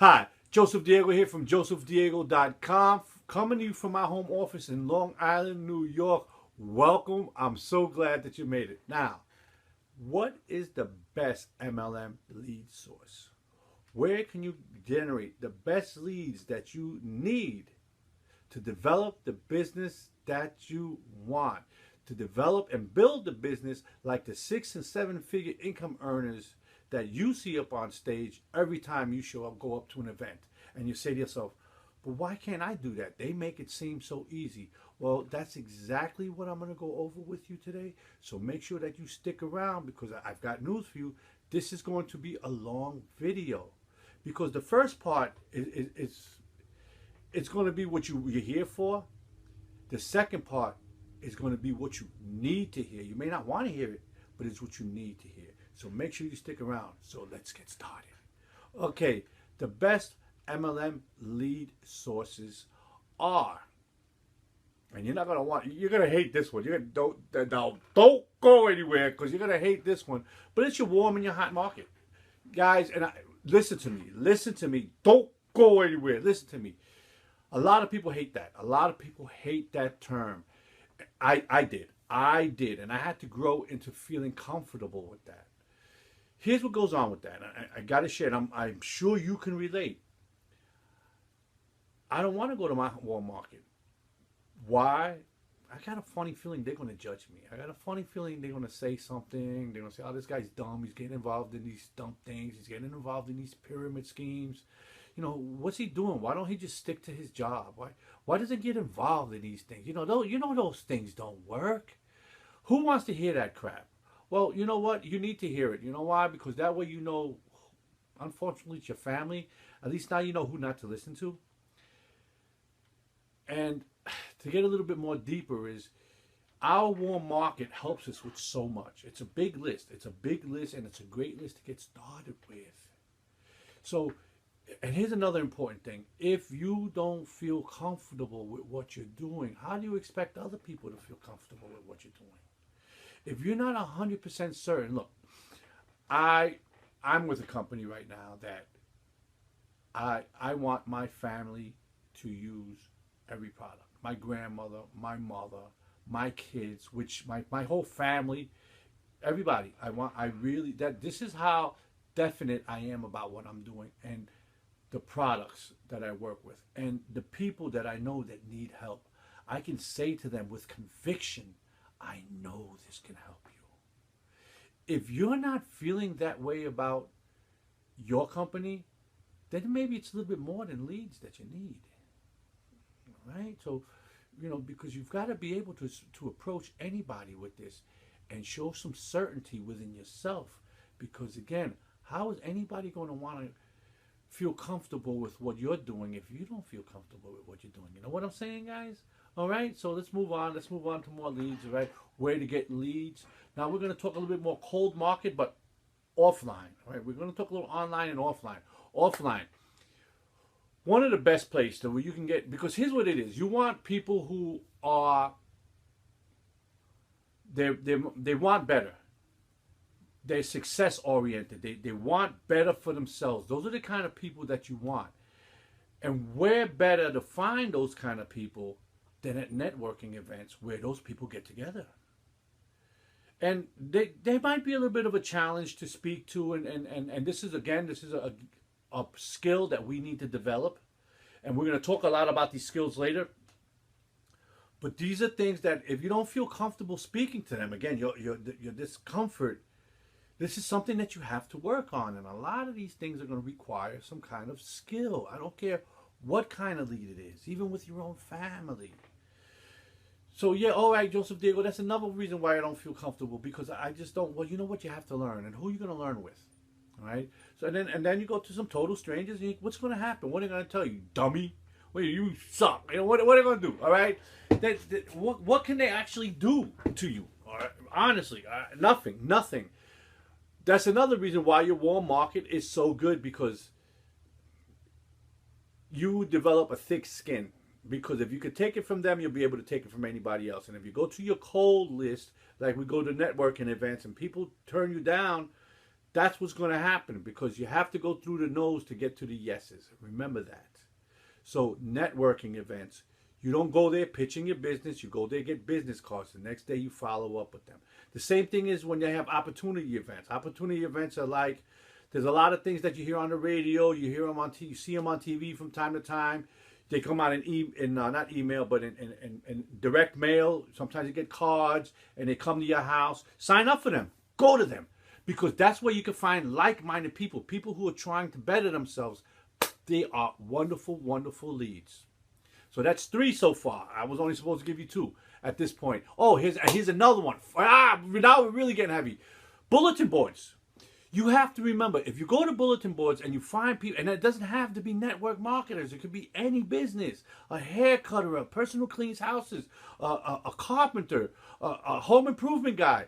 Hi, JosephDiego here from JosephDiego.com, coming to you from my home office in Long Island, New York. Welcome. I'm so glad that you made it. Now, what is the best MLM lead source? Where can you generate the best leads that you need to develop the business that you want? To develop and build the business like the 6- and 7-figure income earners that you see up on stage every time you go up to an event. And you say to yourself, but why can't I do that? They make it seem so easy. Well, that's exactly what I'm going to go over with you today. So make sure that you stick around, because I've got news for you. This is going to be a long video, because the first part it's going to be what you're here for. The second part is going to be what you need to hear. You may not want to hear it, but it's what you need to hear. So make sure you stick around. So let's get started. Okay, the best MLM lead sources are, and you're not gonna you're gonna hate this one. Don't go anywhere, because you're gonna hate this one. But it's your warm and your hot market, guys. And listen to me. Don't go anywhere. Listen to me. A lot of people hate that. A lot of people hate that term. I did, and I had to grow into feeling comfortable with that. Here's what goes on with that. I got to share it. I'm sure you can relate. I don't want to go to my warm market. Why? I got a funny feeling they're going to judge me. I got a funny feeling they're going to say something. They're going to say, oh, this guy's dumb. He's getting involved in these dumb things. He's getting involved in these pyramid schemes. You know, what's he doing? Why don't he just stick to his job? Why does he get involved in these things? You know those things don't work. Who wants to hear that crap? Well, you know what? You need to hear it. You know why? Because that way you know, unfortunately, it's your family. At least now you know who not to listen to. And to get a little bit more deeper is, our warm market helps us with so much. It's a big list. It's a big list, and it's a great list to get started with. So, and here's another important thing. If you don't feel comfortable with what you're doing, how do you expect other people to feel comfortable with what you're doing? If you're not 100% certain, look, I'm with a company right now that I want my family to use every product. My grandmother, my mother, my kids, which my whole family, everybody. This is how definite I am about what I'm doing, and the products that I work with, and the people that I know that need help. I can say to them with conviction, I know this can help you. If you're not feeling that way about your company, then maybe it's a little bit more than leads that you need. All right? So, because you've got to be able to approach anybody with this and show some certainty within yourself. Because again, how is anybody going to want to feel comfortable with what you're doing if you don't feel comfortable with what you're doing? You know what I'm saying, guys? All right, so let's move on. Let's move on to more leads, all right? Where to get leads. Now, we're going to talk a little bit more cold market, but offline, all right? We're going to talk a little online and offline. Offline. One of the best places where you can get, because here's what it is. You want people who are, they want better. They're success oriented. They want better for themselves. Those are the kind of people that you want. And where better to find those kind of people than at networking events where those people get together. And they might be a little bit of a challenge to speak to, and this is a skill that we need to develop. And we're going to talk a lot about these skills later. But these are things that if you don't feel comfortable speaking to them, again, your discomfort, this is something that you have to work on. And a lot of these things are going to require some kind of skill. I don't care what kind of lead it is, even with your own family. So yeah, all right, JosephDiego, that's another reason why I don't feel comfortable, because I just don't. Well, you know what, you have to learn, and who are you going to learn with? All right. So and then you go to some total strangers, and what's going to happen? What are they going to tell you, dummy? Well, you suck. What are they going to do? All right. What can they actually do to you? All right? Honestly, nothing. That's another reason why your warm market is so good, because you develop a thick skin. Because if you could take it from them, you'll be able to take it from anybody else. And if you go to your cold list, like we go to networking events and people turn you down, That's what's going to happen, because you have to go through the no's to get to the yeses. Remember that. So networking events, you don't go there pitching your business. You go there, get business cards. The next day you follow up with them. The same thing is when they have opportunity events. Opportunity events are like, there's a lot of things that you hear on the radio. You hear them on TV, you see them on TV from time to time. They come out in not email, but in direct mail. Sometimes you get cards, and they come to your house. Sign up for them. Go to them. Because that's where you can find like-minded people, people who are trying to better themselves. They are wonderful, wonderful leads. So that's 3 so far. I was only supposed to give you 2 at this point. Oh, here's another one. Now we're really getting heavy. Bulletin boards. You have to remember, if you go to bulletin boards and you find people, and it doesn't have to be network marketers. It could be any business. A hair cutter, a person who cleans houses, a carpenter, a home improvement guy.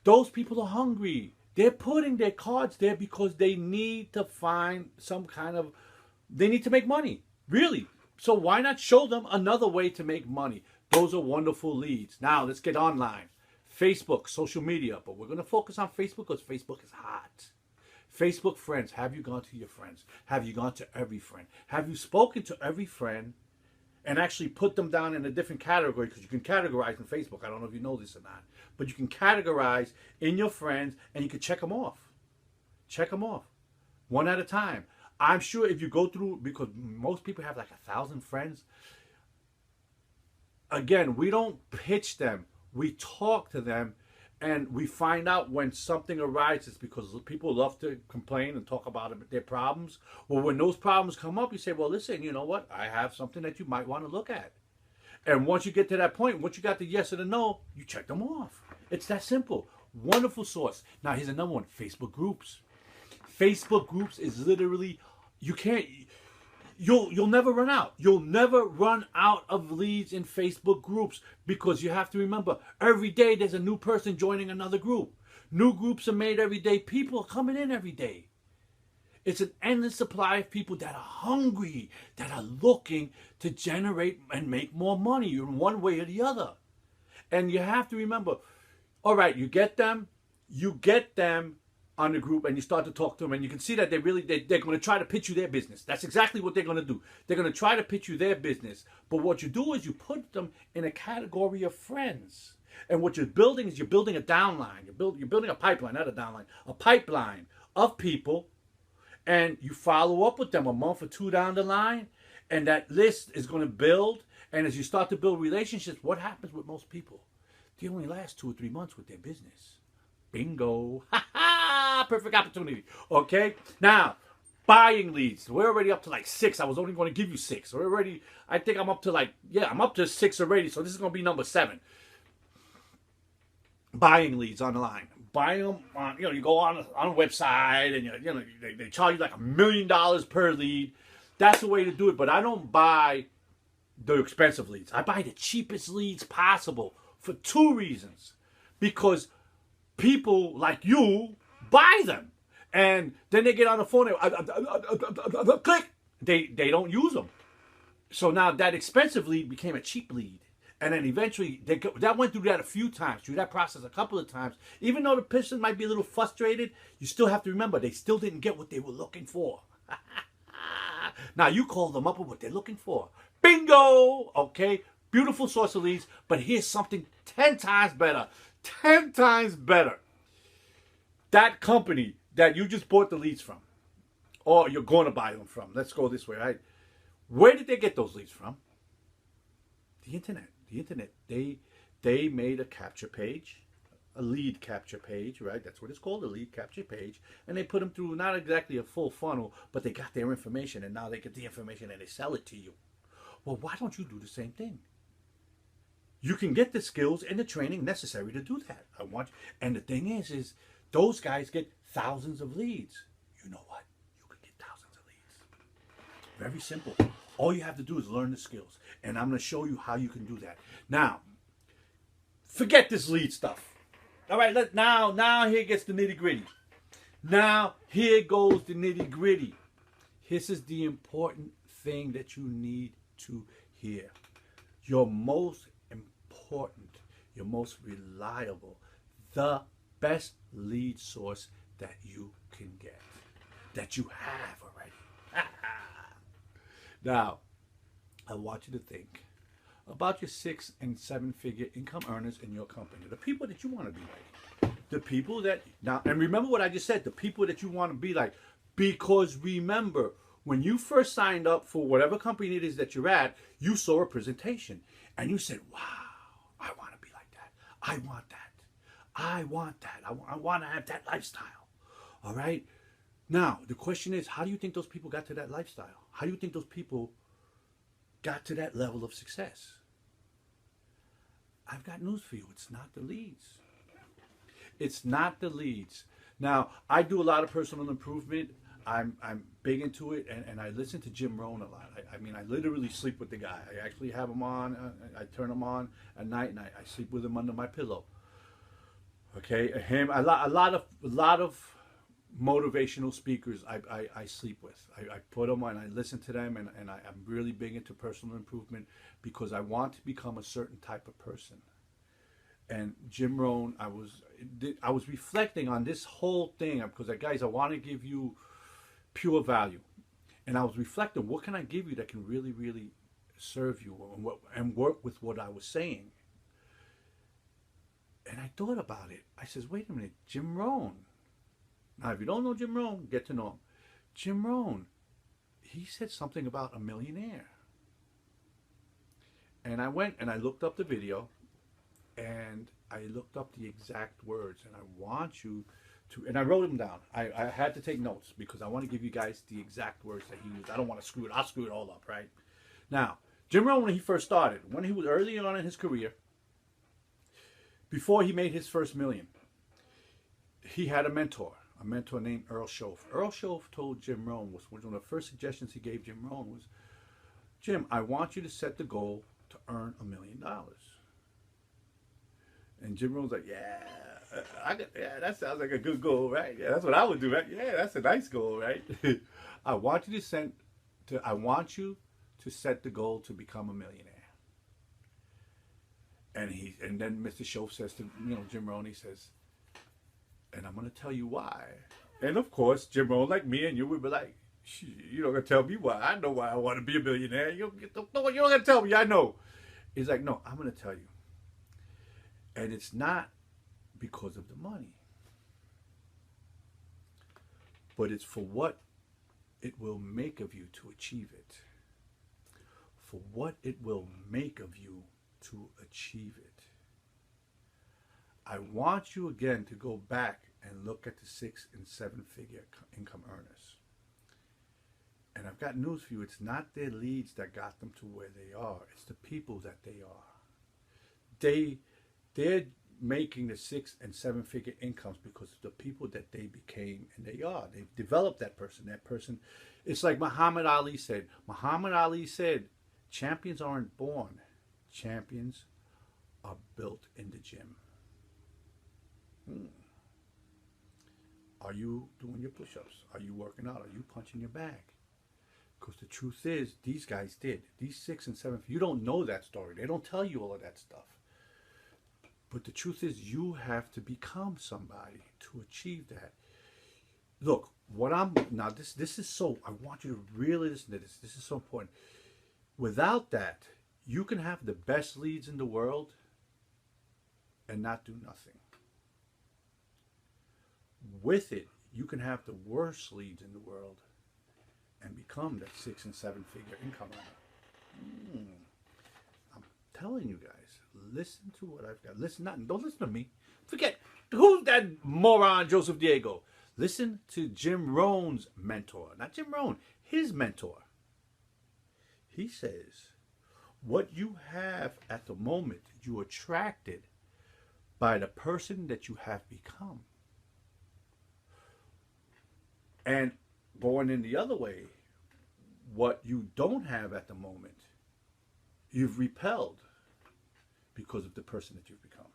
Those people are hungry. They're putting their cards there because they need to find they need to make money. Really. So why not show them another way to make money? Those are wonderful leads. Now let's get online. Facebook, social media. But we're going to focus on Facebook because Facebook is hot. Facebook friends. Have you gone to your friends? Have you gone to every friend? Have you spoken to every friend and actually put them down in a different category? Because you can categorize in Facebook. I don't know if you know this or not. But you can categorize in your friends and you can check them off. Check them off. One at a time. I'm sure if you go through, because most people have like 1,000 friends. Again, we don't pitch them. We talk to them and we find out when something arises, because people love to complain and talk about their problems. Well, when those problems come up, you say, well, listen, you know what? I have something that you might want to look at. And once you get to that point, once you got the yes or the no, you check them off. It's that simple. Wonderful source. Now, here's another one. Facebook groups. Facebook groups is literally, you'll never run out. You'll never run out of leads in Facebook groups, because you have to remember, every day there's a new person joining another group. New groups are made every day. People are coming in every day. It's an endless supply of people that are hungry, that are looking to generate and make more money in one way or the other. And you have to remember, all right, you get them on the group and you start to talk to them, and you can see that they're going to try to pitch you their business. That's exactly what they're going to do. They're going to try to pitch you their business. But what you do is you put them in a category of friends. And what you're building is you're building a downline. You're building a pipeline, not a downline, a pipeline of people. And you follow up with them a month or 2 down the line, and that list is going to build. And as you start to build relationships, what happens with most people? They only last 2 or 3 months with their business. Bingo. Ha ha! Perfect opportunity. Okay? Now, buying leads. We're already up to like 6. I was only going to give you 6. I think I'm up to I'm up to 6 already. So this is going to be number 7. Buying leads online. Buying them on, you go on a website and they charge you like $1 million per lead. That's the way to do it. But I don't buy the expensive leads. I buy the cheapest leads possible for 2 reasons. Because people like you buy them, and then they get on the phone. Click. They don't use them. So now that expensive lead became a cheap lead. And then eventually, that went through that a few times, through that process a couple of times. Even though the person might be a little frustrated, you still have to remember, they still didn't get what they were looking for. Now, you call them up with what they're looking for. Bingo! Okay? Beautiful source of leads, but here's something 10 times better. 10 times better. That company that you just bought the leads from, or you're going to buy them from, let's go this way, right? Where did they get those leads from? The internet. The internet. They made a capture page, a lead capture page, right? That's what it's called, a lead capture page. And they put them through not exactly a full funnel, but they got their information, and now they get the information and they sell it to you. Well, why don't you do the same thing? You can get the skills and the training necessary to do that. And the thing is those guys get thousands of leads. You know what? You could get thousands of leads. Very simple. All you have to do is learn the skills. And I'm going to show you how you can do that. Now, forget this lead stuff. All right, now here gets the nitty gritty. Now, here goes the nitty gritty. This is the important thing that you need to hear. Your most important, your most reliable, the best lead source that you can get, that you have already. Now, I want you to think about your 6 and 7 figure income earners in your company, the people that you want to be like, the people that, now, and remember what I just said, the people that you want to be like, because remember, when you first signed up for whatever company it is that you're at, you saw a presentation and you said, wow, I want to be like that. I want that. I want that. I want to have that lifestyle. All right. Now, the question is, how do you think those people got to that lifestyle? How do you think those people got to that level of success? I've got news for you. It's not the leads. It's not the leads. Now, I do a lot of personal improvement. I'm big into it, and I listen to Jim Rohn a lot. I mean, I literally sleep with the guy. I actually have him on. I turn him on at night, and I sleep with him under my pillow. Okay, him. A lot of motivational speakers I sleep with. I put them on, I listen to them, and I'm really big into personal improvement because I want to become a certain type of person. And Jim Rohn, I was reflecting on this whole thing because, guys, I want to give you pure value. And I was reflecting, what can I give you that can really, really serve you and work with what I was saying? And I thought about it. I says, wait a minute, Jim Rohn. Now, if you don't know Jim Rohn, get to know him. Jim Rohn, he said something about a millionaire. And I went and I looked up the video, and I looked up the exact words, and I want you to, and I wrote them down. I had to take notes because I want to give you guys the exact words that he used. I don't want to screw it. I'll screw it all up, right? Now, Jim Rohn, when he first started, when he was early on in his career, before he made his first million, he had a mentor named Earl Shoaff. Earl Shoaff told Jim Rohn, was one of the first suggestions he gave Jim Rohn was, Jim, I want you to set the goal to earn $1 million. And Jim Rohn's like, yeah, that sounds like a good goal, right? Yeah, that's what I would do, right? Yeah, that's a nice goal, right? I want you to set the goal to become a millionaire. And then Mr. Shoaff says to Jim Rohn, he says, and I'm going to tell you why. And of course, Jim Rohn, like me and you, would be like, you're not going to tell me why. I know why I want to be a millionaire. You're not going to tell me. I know. He's like, no, I'm going to tell you. And it's not because of the money, but it's for what it will make of you to achieve it. For what it will make of you to achieve it. I want you again to go back and look at the 6 and 7 figure income earners. And I've got news for you. It's not their leads that got them to where they are. It's the people that they are. They're making the 6 and 7 figure incomes because of the people that they became, and they are. They've developed that person. That person, it's like Muhammad Ali said. Muhammad Ali said, champions aren't born. Champions are built in the gym. Are you doing your push-ups? Are you working out? Are you punching your bag? Because the truth is, these guys did. These 6 and 7, you don't know that story. They don't tell you all of that stuff. But the truth is, you have to become somebody to achieve that. Look, this is so, I want you to really listen to this. This is so important. Without that, you can have the best leads in the world and not do nothing. With it, you can have the worst leads in the world and become that 6 and 7 figure income earner. I'm telling you guys, listen to what I've got. Don't listen to me. Forget, who's that moron, JosephDiego? Listen to Jim Rohn's mentor. Not Jim Rohn, his mentor. He says, what you have at the moment, you attracted by the person that you have become. And going in the other way, what you don't have at the moment, you've repelled because of the person that you've become.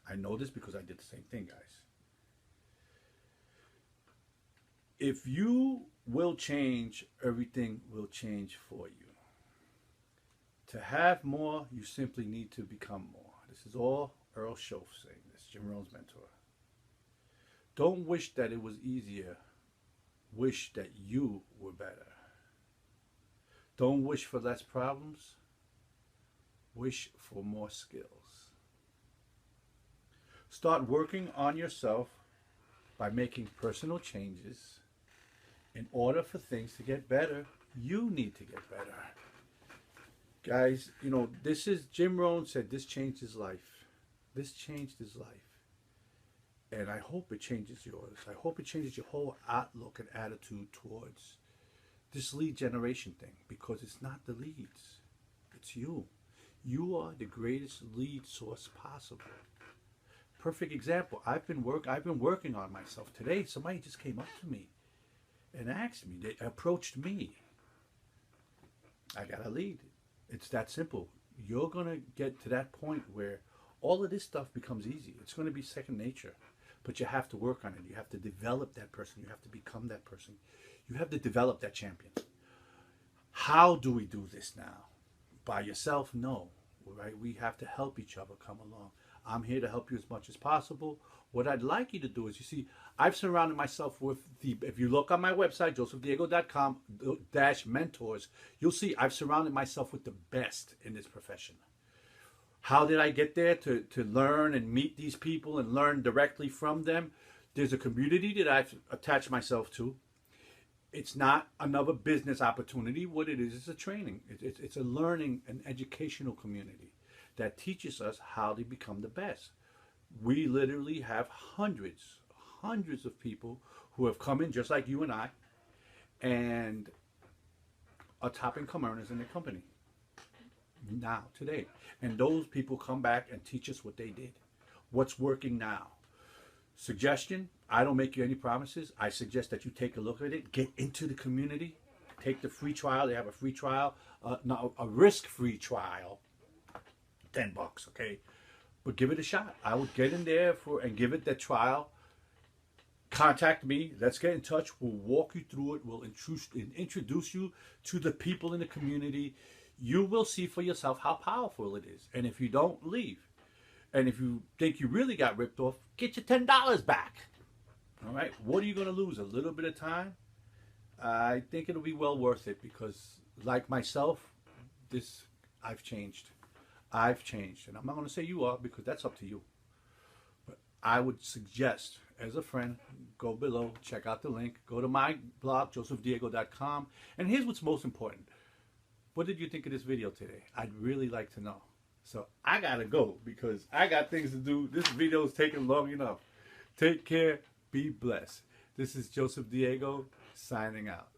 I know this because I did the same thing, guys. If you will change, everything will change for you. To have more, you simply need to become more. This is all Earl Shoaff saying this, Jim Rohn's mentor. Don't wish that it was easier. Wish that you were better. Don't wish for less problems. Wish for more skills. Start working on yourself by making personal changes. In order for things to get better, you need to get better. Guys, you know, this is, Jim Rohn said this changed his life. This changed his life. And I hope it changes yours. I hope it changes your whole outlook and attitude towards this lead generation thing, because it's not the leads. It's you. You are the greatest lead source possible. Perfect example. I've been working on myself. Today, somebody just came up to me and asked me. They approached me. I got a lead. It's that simple. You're going to get to that point where all of this stuff becomes easy. It's going to be second nature. But you have to work on it. You have to develop that person. You have to become that person. You have to develop that champion. How do we do this now? By yourself? No. Right? We have to help each other come along. I'm here to help you as much as possible. What I'd like you to do is, you see, I've surrounded myself with if you look on my website, JosephDiego.com/mentors, you'll see I've surrounded myself with the best in this profession. How did I get there? To learn and meet these people and learn directly from them. There's a community that I've attached myself to. It's not another business opportunity. What it is a training. It's a learning and educational community that teaches us how to become the best. We literally have hundreds of people who have come in just like you and I and are top income earners in their company now, today. And those people come back and teach us what they did, what's working now. Suggestion, I don't make you any promises. I suggest that you take a look at it, get into the community, take the free trial. They have a free trial, no, a risk-free trial, $10, okay? But give it a shot. I would get in there and give it the trial. Contact me. Let's get in touch. We'll walk you through it. We'll introduce you to the people in the community. You will see for yourself how powerful it is. And if you don't, leave. And if you think you really got ripped off, get your $10 back. All right? What are you going to lose? A little bit of time? I think it'll be well worth it, because like myself, I've changed. I've changed. And I'm not going to say you are, because that's up to you. But I would suggest, as a friend, go below, check out the link, go to my blog, JosephDiego.com. And here's what's most important. What did you think of this video today? I'd really like to know. So I got to go, because I got things to do. This video is taking long enough. Take care. Be blessed. This is Joseph Diego signing out.